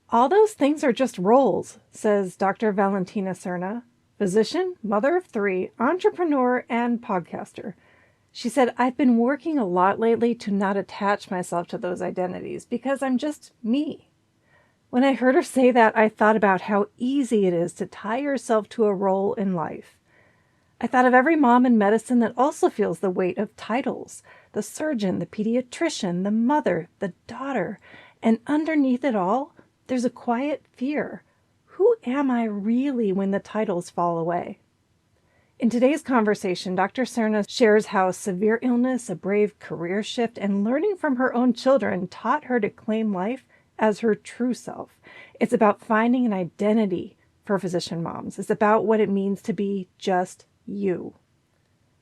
All those things are just roles, says Dr. Valentina Serna, physician, mother of three, entrepreneur, and podcaster. She said, I've been working a lot lately to not attach myself to those identities because I'm just me. When I heard her say that, I thought about how easy it is to tie yourself to a role in life. I thought of every mom in medicine that also feels the weight of titles: the surgeon, the pediatrician, the mother, the daughter. And underneath it all, there's a quiet fear. Who am I really when the titles fall away? In today's conversation, Dr. Serna shares how severe illness, a brave career shift, and learning from her own children taught her to claim life as her true self. It's about finding an identity for physician moms. It's about what it means to be just you.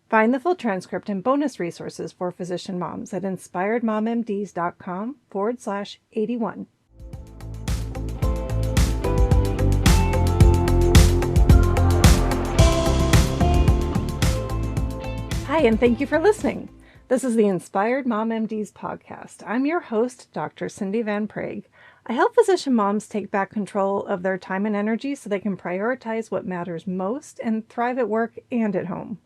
Find the full transcript and bonus resources for physician moms at inspiredmommds.com/81. Hi, and thank you for listening. This is the Inspired Mom MDs podcast. I'm your host, Dr. Cindy Van Prague. I help physician moms take back control of their time and energy so they can prioritize what matters most and thrive at work and at home.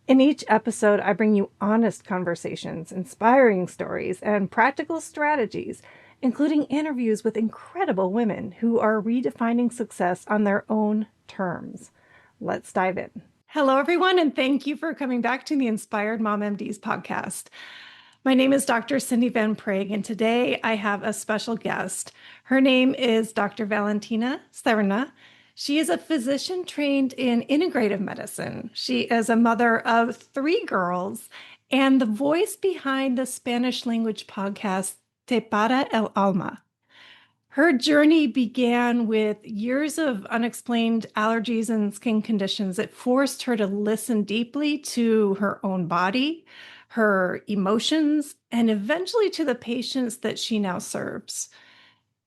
In each episode, I bring you honest conversations, inspiring stories, and practical strategies, including interviews with incredible women who are redefining success on their own terms. Let's dive in. Hello, everyone, and thank you for coming back to the Inspired Mom MDs podcast. My name is Dr. Cindy Van Prague, and today I have a special guest. Her name is Dr. Valentina Serna. She is a physician trained in integrative medicine. She is a mother of three girls and the voice behind the Spanish language podcast Te Para el Alma. Her journey began with years of unexplained allergies and skin conditions that forced her to listen deeply to her own body, her emotions, and eventually to the patients that she now serves.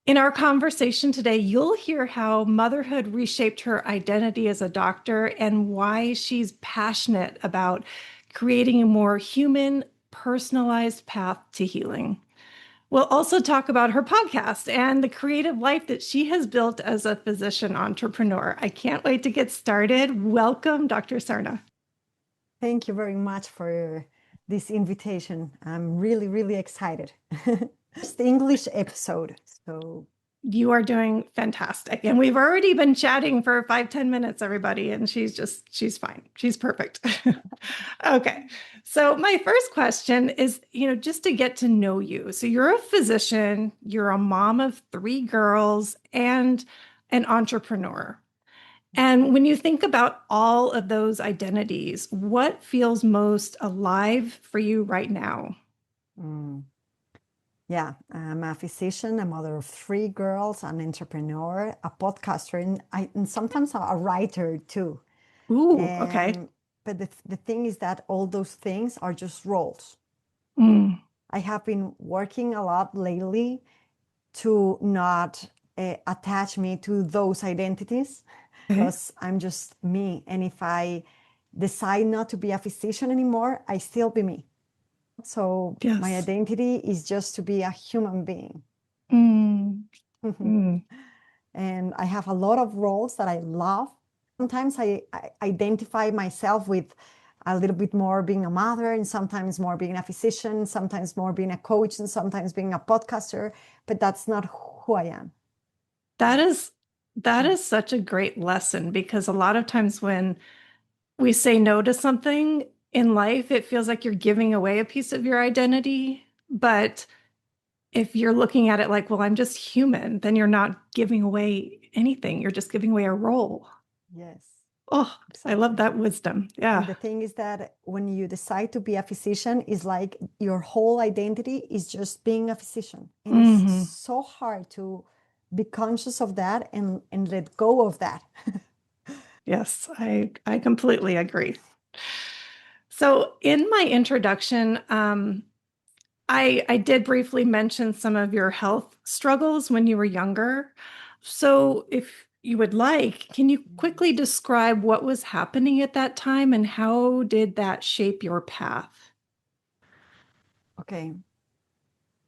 In our conversation today, you'll hear how motherhood reshaped her identity as a doctor and why she's passionate about creating a more human, personalized path to healing. We'll also talk about her podcast and the creative life that she has built as a physician entrepreneur. I can't wait to get started. Welcome, Dr. Serna. Thank you very much for this invitation. I'm really, really excited. It's the English episode, so You are doing fantastic. And we've already been chatting for 5-10 minutes, everybody. And she's fine. She's perfect. Okay. So my first question is, just to get to know you. So you're a physician, you're a mom of three girls, and an entrepreneur. And when you think about all of those identities, what feels most alive for you right now? yeah, I'm a physician, a mother of three girls, an entrepreneur, a podcaster, and sometimes a writer too. Ooh, okay. But the thing is that all those things are just roles. Mm. I have been working a lot lately to not attach me to those identities Okay. because I'm just me. And if I decide not to be a physician anymore, I still be me. So my Yes. identity is just to be a human being. Mm. Mm. And I have a lot of roles that I love. Sometimes I identify myself with a little bit more being a mother, and sometimes more being a physician, sometimes more being a coach, and sometimes being a podcaster, but that's not who I am. That is such a great lesson, because a lot of times when we say no to something in life, it feels like you're giving away a piece of your identity. But if you're looking at it like, well, I'm just human, then you're not giving away anything. You're just giving away a role. Yes. Oh, I love that wisdom. And the Yeah. thing is that when you decide to be a physician, is like your whole identity is just being a physician. And it's Hmm. so hard to be conscious of that and let go of that. Yes, I completely agree. So in my introduction, I did briefly mention some of your health struggles when you were younger. So if you would like, can you quickly describe what was happening at that time and how did that shape your path? Okay.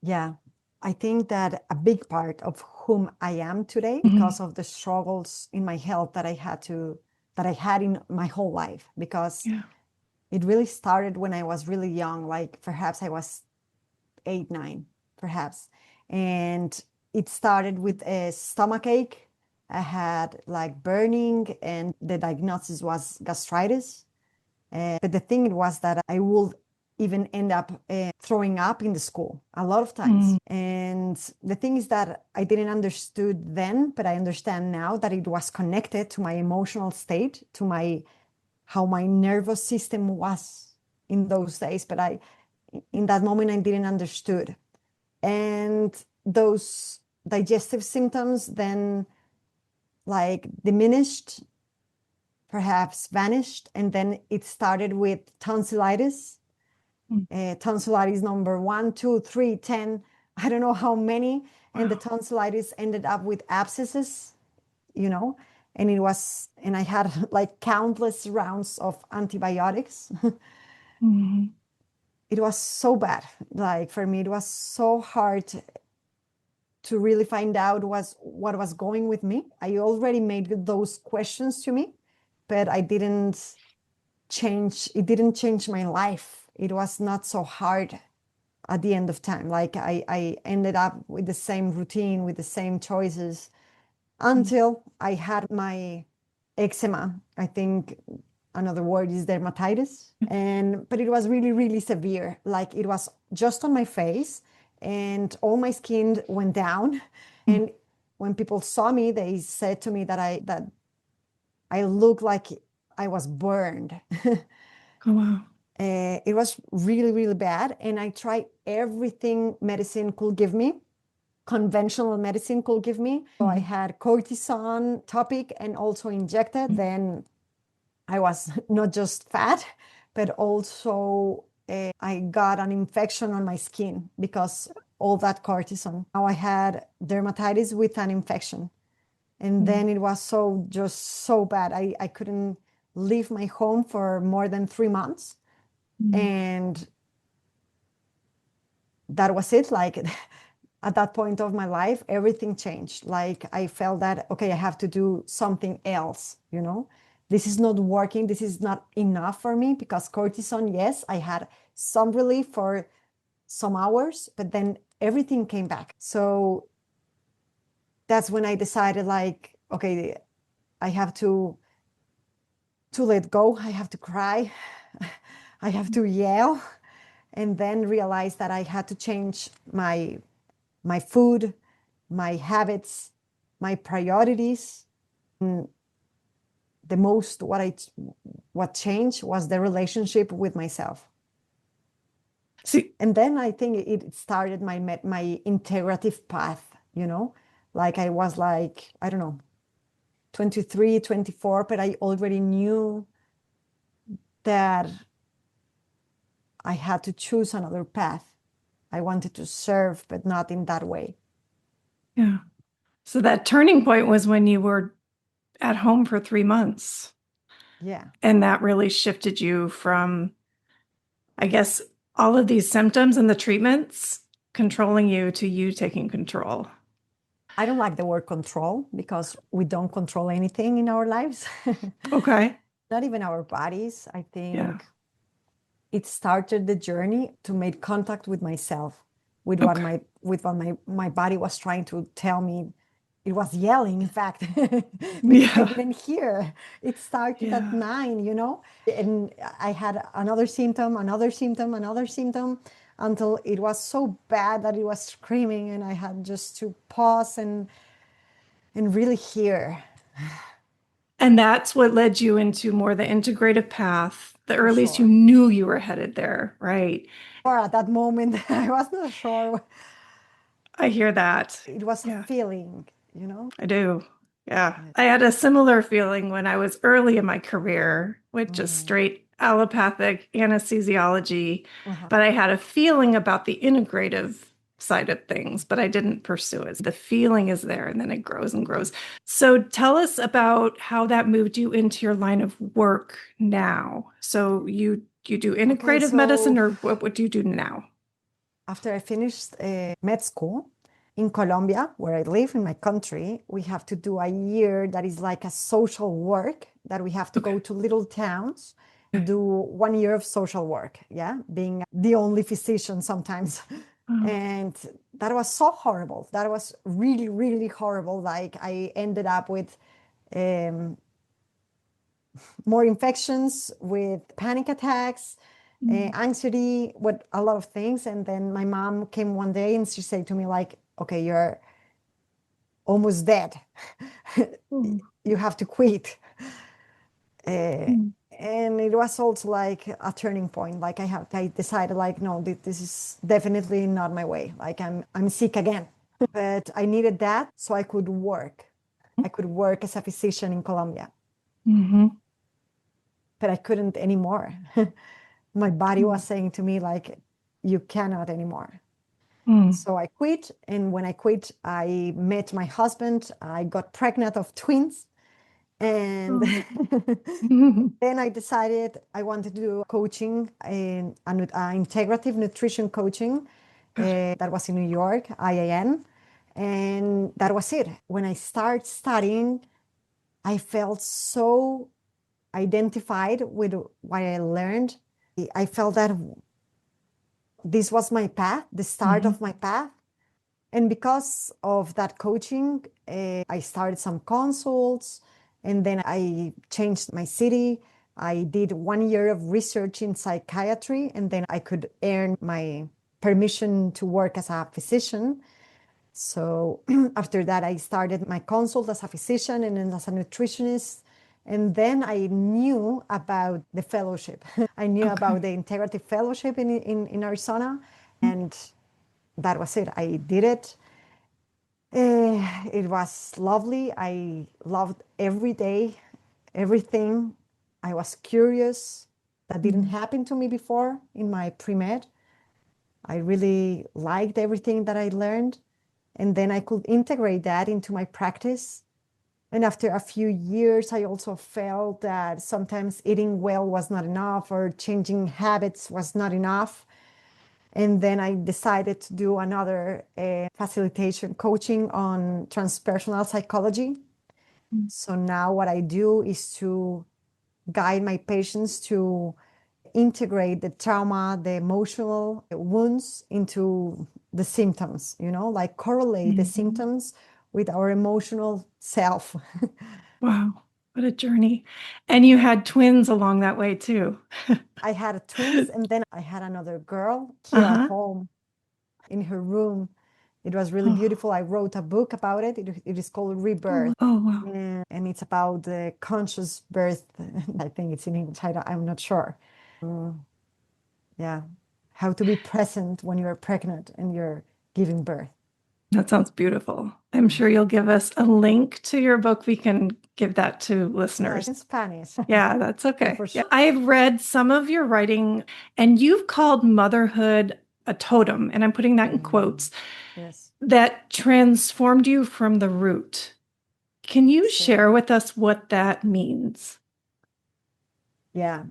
Yeah. I think that a big part of whom I am today because of the struggles in my health that I had in my whole life, because it really started when I was really young, like perhaps I was 8, 9, perhaps. And it started with a stomach ache. I had like burning, and the diagnosis was gastritis. But the thing was that I would even end up throwing up in the school a lot of times. And the thing is that I didn't understood then, but I understand now that it was connected to my emotional state, to how my nervous system was in those days. But in that moment, I didn't understood. And those digestive symptoms then like diminished, perhaps vanished. And then it started with tonsillitis. Tonsillitis number 1, 2, 3, 10, I don't know how many. And the tonsillitis ended up with abscesses, and I had like countless rounds of antibiotics. It was so bad. Like for me, it was so hard to really find out what was going with me. I already made those questions to me, but it didn't change my life. It was not so hard at the end of time. Like I ended up with the same routine, with the same choices until I had my eczema. I think another word is dermatitis. But it was really, really severe. Like it was just on my face and all my skin went down. And when people saw me, they said to me that I looked like I was burned. Oh, wow. It was really, really bad. And I tried everything medicine could give me, conventional medicine could give me. So I had cortisone topic and also injected. Then I was not just fat, but also I got an infection on my skin because all that cortisone. Now I had dermatitis with an infection. And then it was just so bad. I couldn't leave my home for more than 3 months. And that was it. Like at that point of my life, everything changed. Like I felt that, okay, I have to do something else, This is not working. This is not enough for me because cortisone, yes, I had some relief for some hours, but then everything came back. So that's when I decided like, okay, I have to let go. I have to cry. I have to yell. And then realize that I had to change my food, my habits, my priorities. The most what changed was the relationship with myself. See, and then I think it started my integrative path, like I was like, I don't know, 23, 24, but I already knew that I had to choose another path. I wanted to serve, but not in that way. yeah. So that turning point was when you were at home for 3 months. Yeah. And that really shifted you from, I guess, all of these symptoms and the treatments controlling you to you taking control. I don't like the word control because we don't control anything in our lives. Okay. Not even our bodies. I think Yeah. it started the journey to make contact with myself, with Okay. what my body was trying to tell me. It was yelling, in fact, because I Yeah. didn't hear. It started at Yeah. 9, and I had another symptom, another symptom, another symptom, until it was so bad that it was screaming, and I had just to pause and really hear. And that's what led you into more the integrative path, or For at least you sure. knew you were headed there, right? Or at that moment, I was not sure. I hear that. It was a Yeah, feeling, I do. Yeah. Yes. I had a similar feeling when I was early in my career with just Mm. straight allopathic anesthesiology, Uh-huh. but I had a feeling about the integrative side of things, but I didn't pursue it. The feeling is there and then it grows and grows. So tell us about how that moved you into your line of work now. So you do Okay, integrative medicine, so or what do you do now? after I finished med school, in Colombia, where I live in my country, we have to do a year that is like a social work, that we have to go Okay. to little towns and do 1 year of social work. Yeah. Being the only physician sometimes. Oh. And that was so horrible. That was really, really horrible. Like I ended up with um, more infections, with panic attacks, Mm. anxiety, with a lot of things. And then my mom came one day and she said to me, like, okay, you're almost dead. Mm. You have to quit. Uh, Mm. and it was also like a turning point. Like I decided like, no, this is definitely not my way. Like I'm sick again. But I needed that so I could work. I could work as a physician in Colombia, Mm-hmm. but I couldn't anymore. My body Mm. was saying to me like, you cannot anymore. Mm. So I quit. And when I quit, I met my husband. I got pregnant of twins. And Oh. Mhm. then I decided I wanted to do coaching in integrative nutrition coaching. That was in New York, IAN. And that was it. When I started studying, I felt so identified with what I learned. I felt that this was my path, the start Mhm. of my path. And because of that coaching, I started some consults and then I changed my city. I did 1 year of research in psychiatry and then I could earn my permission to work as a physician. So after that, I started my consult as a physician and then as a nutritionist. And then I knew about the fellowship. I knew Okay. about the integrative fellowship in Arizona. And that was it. I did it. It was lovely. I loved every day, everything. I was curious. That didn't Mm. happen to me before in my pre-med. I really liked everything that I learned. And then I could integrate that into my practice. And after a few years, I also felt that sometimes eating well was not enough or changing habits was not enough. And then I decided to do another facilitation coaching on transpersonal psychology. Mm. So now what I do is to guide my patients to integrate the trauma, the emotional wounds into the symptoms, like correlate the Mhm. symptoms with our emotional self. Wow. What a journey. And you had twins along that way too. I had twins and then I had another girl here at Uh-huh. home in her room. It was really Oh. beautiful. I wrote a book about it. It is called Oh, Rebirth. oh, wow. And it's about the conscious birth. I think it's in English. I'm not sure. Mm, yeah. How to be present when you're pregnant and you're giving birth. That sounds beautiful. I'm sure you'll give us a link to your book. We can give that to Yeah, it's listeners. in Spanish. Yeah, that's Yeah, okay. for Yeah, sure. I've read some of your writing, and you've called motherhood a totem, and I'm putting that in Mm, quotes, yes. that transformed you from the root. Can you Sí. share with us what that means? Yeah.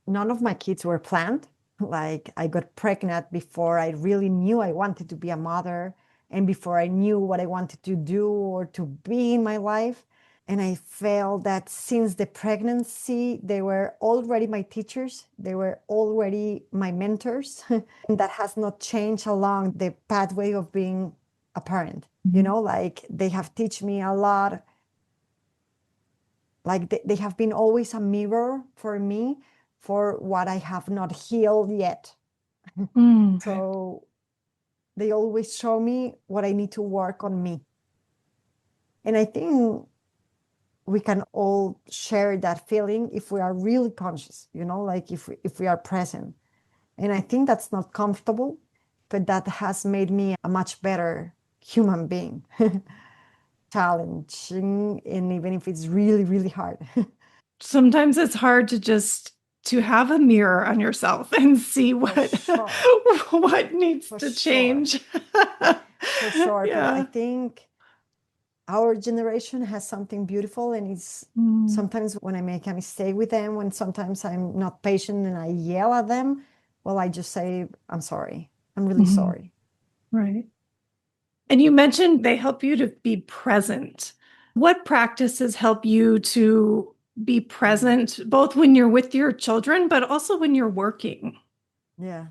None of my kids were planned. Like I got pregnant before I really knew I wanted to be a mother and before I knew what I wanted to do or to be in my life. And I felt that since the pregnancy, they were already my teachers, they were already my mentors. And that has not changed along the pathway of being a parent. Mhm. Like they have taught me a lot. Like they have been always a mirror for me for what I have not healed yet. Okay. So they always show me what I need to work on me. And I think we can all share that feeling if we are really conscious, like if we are present. And I think that's not comfortable, but that has made me a much better human being. Challenging, and even if it's really, really hard. Sometimes it's hard to have a mirror on yourself and see For what sure. what needs For to sure. change. For sure. But I Yeah. think our generation has something beautiful, and it's Mm. sometimes when I make a mistake with them, when sometimes I'm not patient and I yell at them, well, I just say, I'm sorry. I'm really Mhm. sorry. Right. And you mentioned they help you to be present. What practices help you to be present, both when you're with your children, but also when you're working? Yeah.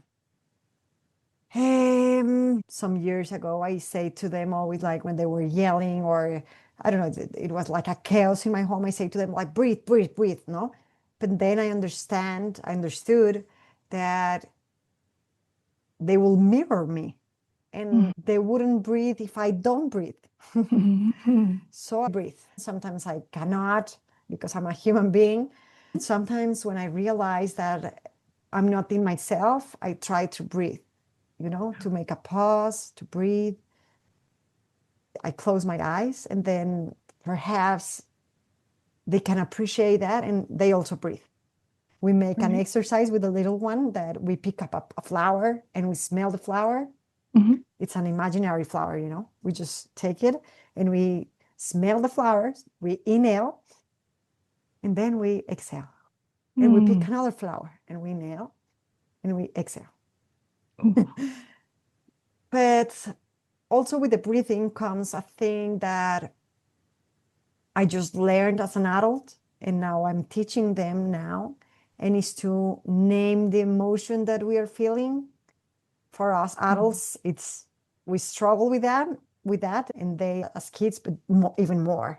Some years ago, I say to them always, like when they were yelling, or I don't know, it was like a chaos in my home. I say to them like, breathe, breathe, breathe, no? But then I understood that they will mirror me and they wouldn't breathe if I don't breathe. So I breathe. Sometimes I cannot because I'm a human being. Sometimes when I realize that I'm not in myself, I try to breathe, to make a pause, to breathe. I close my eyes and then perhaps they can appreciate that and they also breathe. We make an exercise with the little one that we pick up a flower and we smell the flower. It's an imaginary flower, We just take it and we smell the flowers, we inhale, and then we exhale. And we pick another flower and we inhale and we exhale. But also with the breathing comes a thing that I just learned as an adult, and now I'm teaching them now, and is to name the emotion that we are feeling. For us adults, we struggle with that, and they as kids, but even more.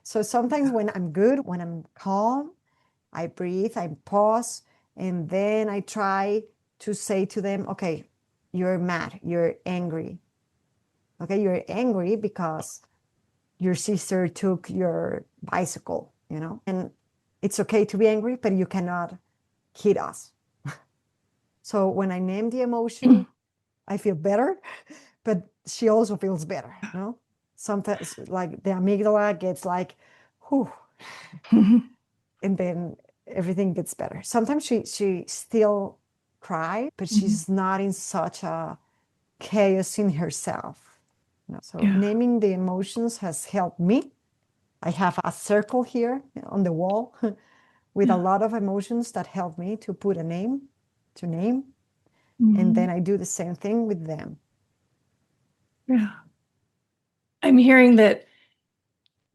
So sometimes when I'm good, when I'm calm, I breathe, I pause, and then I try to say to them, okay, you're mad, you're angry. Okay, you're angry because your sister took your bicycle, and it's okay to be angry, but you cannot hit us. So when I name the emotion, I feel better, but she also feels better, Sometimes like the amygdala gets like, whew, and then everything gets better. Sometimes she still cry, but she's not in such a chaos in herself. So naming the emotions has helped me. I have a circle here on the wall with a lot of emotions that help me to put a name, to name. And then I do the same thing with them. Yeah. I'm hearing that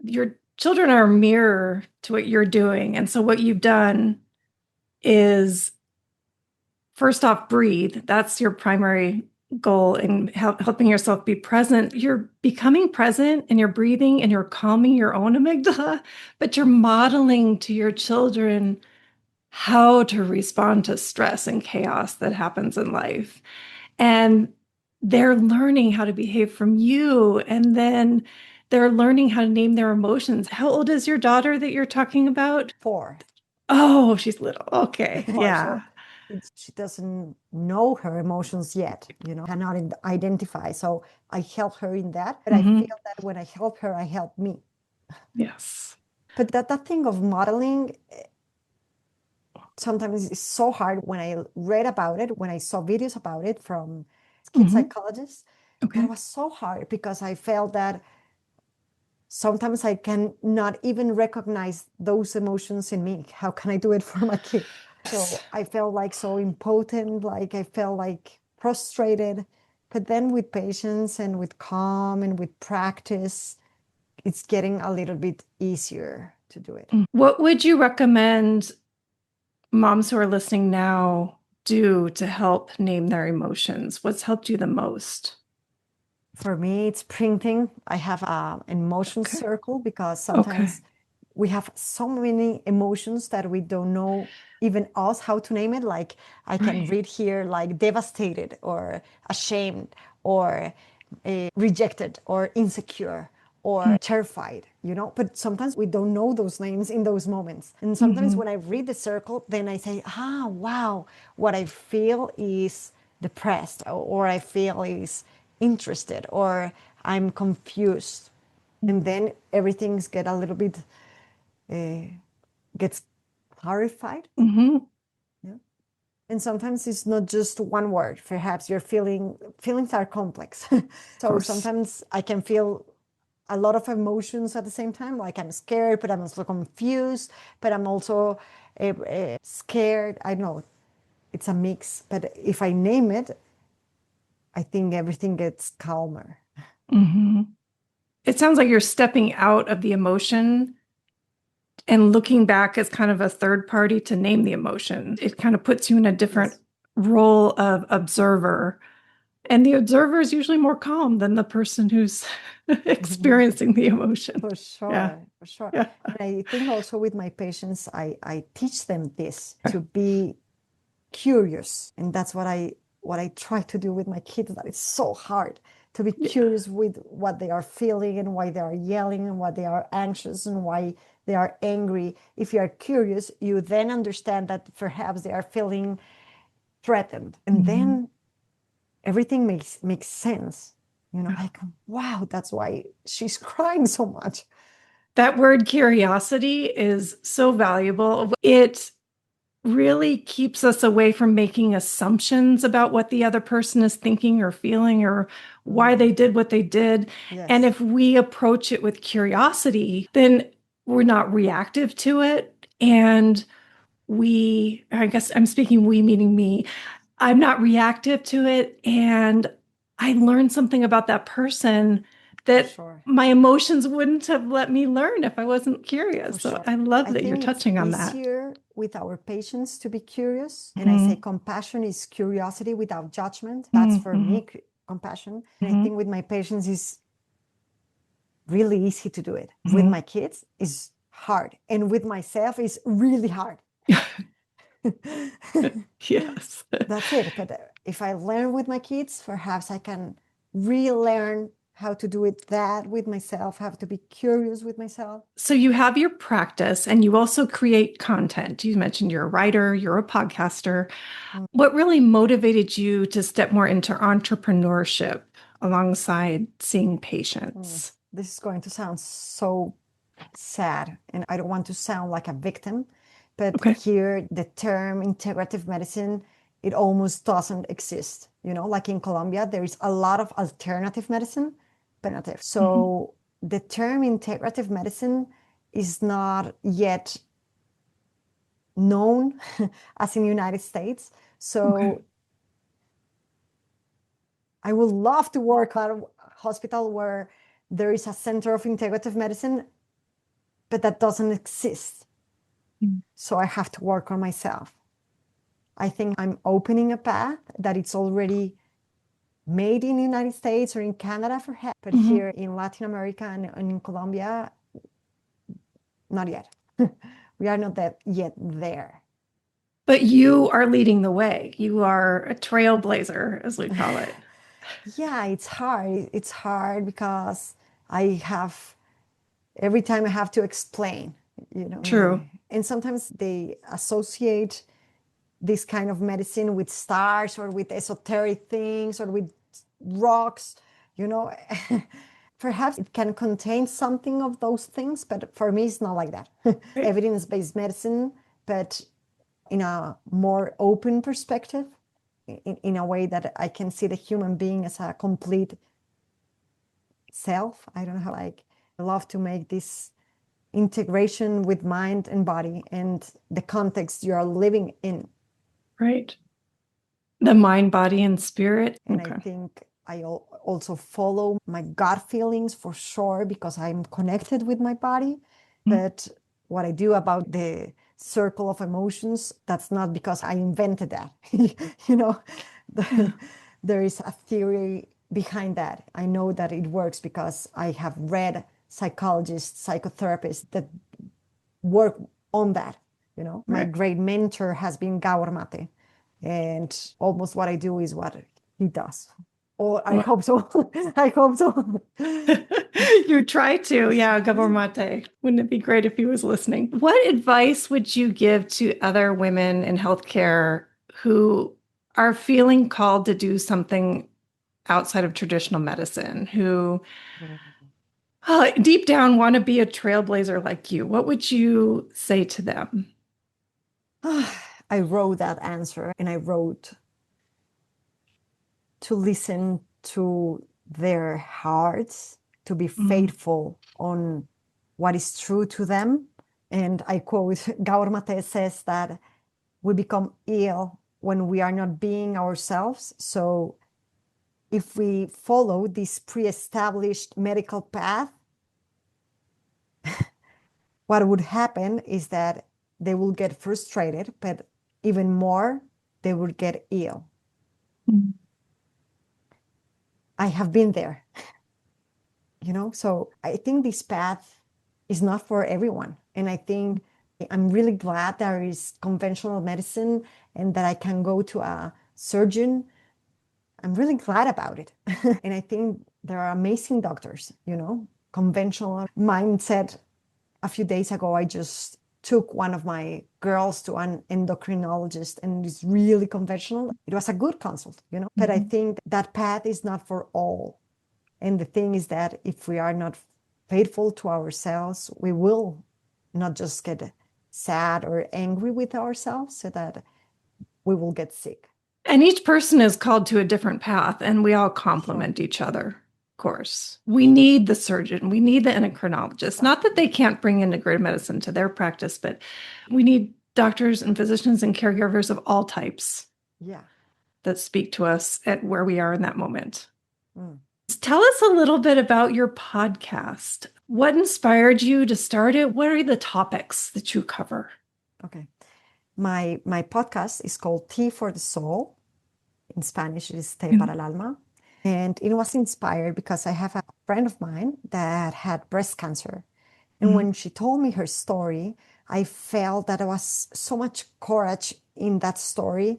your children are a mirror to what you're doing. And so what you've done is, first off, breathe. That's your primary goal in helping yourself be present. You're becoming present and you're breathing and you're calming your own amygdala, but you're modeling to your children how to respond to stress and chaos that happens in life. And they're learning how to behave from you. And then they're learning how to name their emotions. How old is your daughter that you're talking about? 4. Oh, she's little. Okay. Yeah. So she doesn't know her emotions yet, cannot identify. So I help her in that. But I feel that when I help her, I help me. Yes. But that thing of modeling sometimes is so hard. When I read about it, when I saw videos about it from kid psychologists, that was so hard because I felt that sometimes I can not even recognize those emotions in me. How can I do it for my kid? So I felt like so impotent, like I felt like frustrated. But then with patience and with calm and with practice, it's getting a little bit easier to do it. What would you recommend moms who are listening now do to help name their emotions? What's helped you the most? For me, it's printing. I have an emotion circle because sometimes we have so many emotions that we don't know even us how to name it. Like I can read here like devastated or ashamed or rejected or insecure or terrified, but sometimes we don't know those names in those moments. And sometimes when I read the circle, then I say, wow, what I feel is depressed, or I feel is interested, or I'm confused. And then everything's get a little bit gets clarified. Yeah. And sometimes it's not just one word. Perhaps feelings are complex. So sometimes I can feel a lot of emotions at the same time. Like I'm scared, but I'm also confused, but I'm also scared. I know it's a mix, but if I name it, I think everything gets calmer. Hmm. It sounds like you're stepping out of the emotion and looking back as kind of a third party to name the emotion. It kind of puts you in a different Yes. role of observer. And the observer is usually more calm than the person who's experiencing the emotion. For Yeah. sure, for sure. Yeah. And I think also with my patients, I teach them this to be curious. And that's what I try to do with my kids, that it's so hard to be Yeah. curious with what they are feeling and why they are yelling and why they are anxious and why they are angry. If you are curious, you then understand that perhaps they are feeling threatened. And Mhm. then everything makes sense. Like, wow, that's why she's crying so much. That word curiosity is so valuable. It really keeps us away from making assumptions about what the other person is thinking or feeling or why they did what they did. And Yes, if we approach it with curiosity, then we're not reactive to it. And I guess I'm speaking we, meaning me, I'm not reactive to it. And I learned something about that person for that sure. my emotions wouldn't have let me learn if I wasn't For curious. So sure. I love I that you're think it's touching on that. easier with our patients to be curious. And I say Mhm. compassion is curiosity without judgment. That's for Mhm. me, compassion. And I Mhm. think with my patients is really easy to do it. With Mhm. my kids is hard. And with myself is really hard. Yes. That's it. But if I learn with my kids, perhaps I can relearn how to do it that with myself, how to be curious with myself. So you have your practice and you also create content. You mentioned you're a writer, you're a podcaster. Mm, What really motivated you to step more into entrepreneurship alongside seeing mm. patients? This is going to sound so sad, and I don't want to sound like a victim, but Okay. here the term integrative medicine, it almost doesn't exist. Like in Colombia, there is a lot of alternative medicine, but not there. Mhm. So the term integrative medicine is not yet known as in the United States. Okay. So I would love to work at a hospital where there is a center of integrative medicine, but that doesn't exist. Mm. So I have to work on myself. I think I'm opening a path that it's already made in the United States or in Canada for help, but Mhm. here in Latin America and in Colombia, not yet. We are not that yet there. But you are leading the way. You are a trailblazer, as we call it. Yeah, it's hard. It's hard because I have every time I have to explain, True. and sometimes they associate this kind of medicine with stars or with esoteric things or with rocks, you know. Perhaps it can contain something of those things, but for me, it's not like that. Right. Evidence-based medicine, but in a more open perspective, in a way that I can see the human being as a complete self. I don't know how, like, I love to make this integration with mind and body and the context you are living in. Right. The mind, body, and spirit. And I Okay. think I also follow my gut feelings for sure because I'm connected with my body. Mm. But what I do about the circle of emotions, that's not because I invented that. you know, Yeah. there is a theory behind that. I know that it works because I have read psychologists, psychotherapists that work on that. My Right. great mentor has been Gabor Mate, and almost what I do is what he does. Or I Well, hope so. I hope so. you try to. Yeah, Gabor Mate. Wouldn't it be great if he was listening? What advice would you give to other women in healthcare who are feeling called to do something outside of traditional medicine, who deep down want to be a trailblazer like you? What would you say to them? I wrote that answer and I wrote to listen to their hearts, to be Mm. faithful on what is true to them. And I quote, Gabor Mate says that we become ill when we are not being ourselves. So if we follow this pre-established medical path, what would happen is that they will get frustrated, but even more, they will get ill. Mm. I have been there, so I think this path is not for everyone. And I think I'm really glad there is conventional medicine and that I can go to a surgeon. I'm really glad about it. And I think there are amazing doctors, conventional mindset. A few days ago, I just took one of my girls to an endocrinologist, and it's really conventional. It was a good consult, but I think that path is not for all. And the thing is that if we are not faithful to ourselves, we will not just get sad or angry with ourselves, so that we will get sick. And each person is called to a different path, and we all complement each other, of course. We need the surgeon, we need the endocrinologist. Not that they can't bring integrative medicine to their practice, but we need doctors and physicians and caregivers of all types that speak to us at where we are in that moment. Tell us a little bit about your podcast. What inspired you to start it? What are the topics that you cover? Okay. My podcast is called Tea for the Soul. In Spanish, it is Té para el Alma. And it was inspired because I have a friend of mine that had breast cancer. And when she told me her story, I felt that there was so much courage in that story,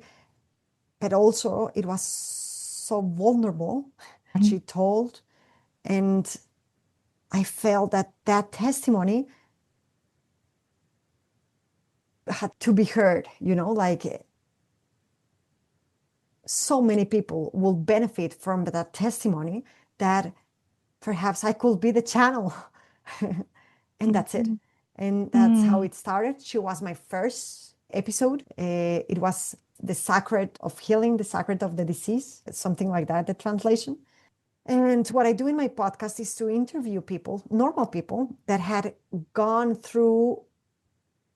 but also it was so vulnerable. She told, and I felt that testimony had to be heard, like so many people will benefit from that testimony that perhaps I could be the channel. And that's it. And that's how it started. She was my first episode. It was the sacred of healing, the sacred of the disease, something like that, the translation. And what I do in my podcast is to interview people, normal people that had gone through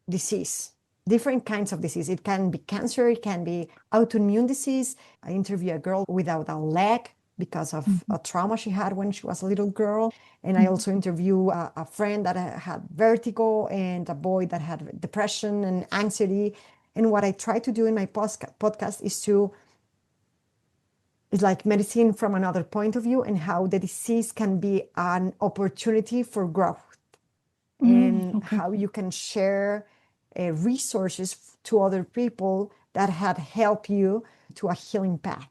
disease, different kinds of disease. It can be cancer, it can be autoimmune disease. I interview a girl without a leg because of a trauma she had when she was a little girl. And I also interview a friend that had vertigo and a boy that had depression and anxiety. And what I try to do in my podcast is like medicine from another point of view, and how the disease can be an opportunity for growth, and how you can share resources to other people that had helped you to a healing path.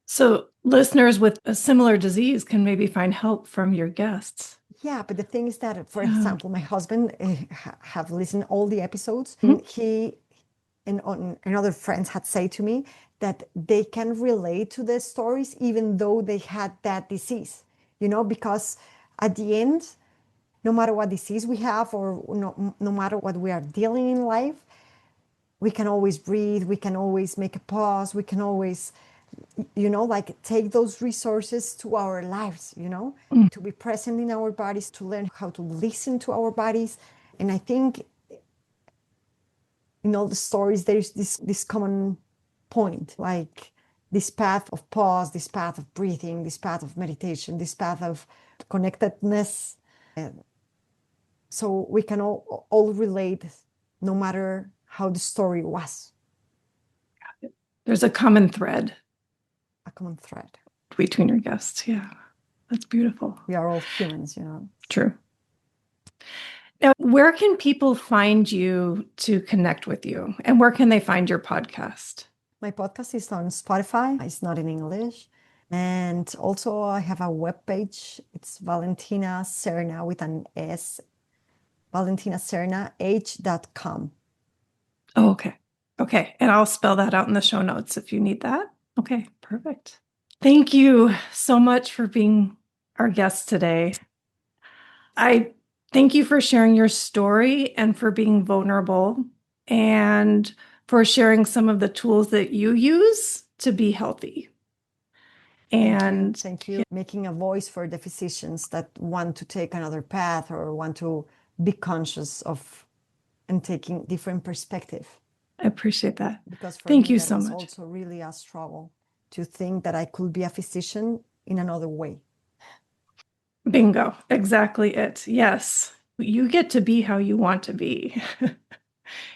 So listeners with a similar disease can maybe find help from your guests. Yeah, but the thing is that, for example, my husband have listened all the episodes, and he and other friends had said to me that they can relate to the stories even though they had that disease, because at the end, no matter what disease we have, or no matter what we are dealing in life, we can always breathe, we can always make a pause, we can always, like take those resources to our lives, to be present in our bodies, to learn how to listen to our bodies. And I think in all the stories, there is this common point, like this path of pause, this path of breathing, this path of meditation, this path of connectedness. So we can all relate, no matter how the story was. There's a common thread. A common thread. Between your guests. Yeah, that's beautiful. We are all humans, True. Now, where can people find you to connect with you? And where can they find your podcast? My podcast is on Spotify. It's not in English. And also I have a webpage. It's Valentina Serna with an S. ValentinaSernaH.com. Oh, okay. Okay. And I'll spell that out in the show notes if you need that. Okay, perfect. Thank you so much for being our guest today. I thank you for sharing your story and for being vulnerable and for sharing some of the tools that you use to be healthy. And thank you. Making a voice for the physicians that want to take another path or want to be conscious of and taking different perspective. I appreciate that. Because for Thank me, you that so was much. also really a struggle. to think that I could be a physician in another way. Bingo. Exactly it. Yes. You get to be how you want to be.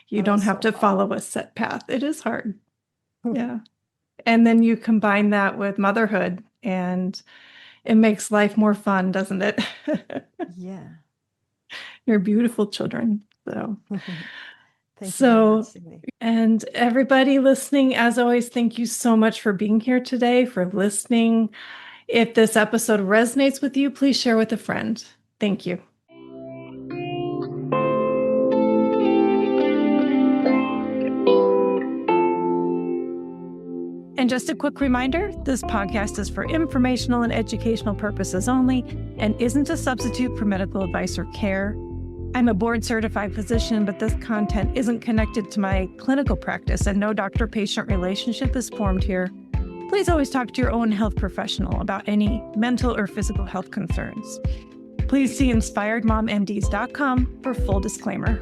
You don't have to follow a set path. It is hard. Yeah. And then you combine that with motherhood, and it makes life more fun, doesn't it? Yeah. You're beautiful children. So, Thank you very much, Cindy. And everybody listening, as always, thank you so much for being here today, for listening. If this episode resonates with you, please share with a friend. Thank you. And just a quick reminder, this podcast is for informational and educational purposes only and isn't a substitute for medical advice or care. I'm a board-certified physician, but this content isn't connected to my clinical practice, and no doctor-patient relationship is formed here. Please always talk to your own health professional about any mental or physical health concerns. Please see inspiredmommds.com for full disclaimer.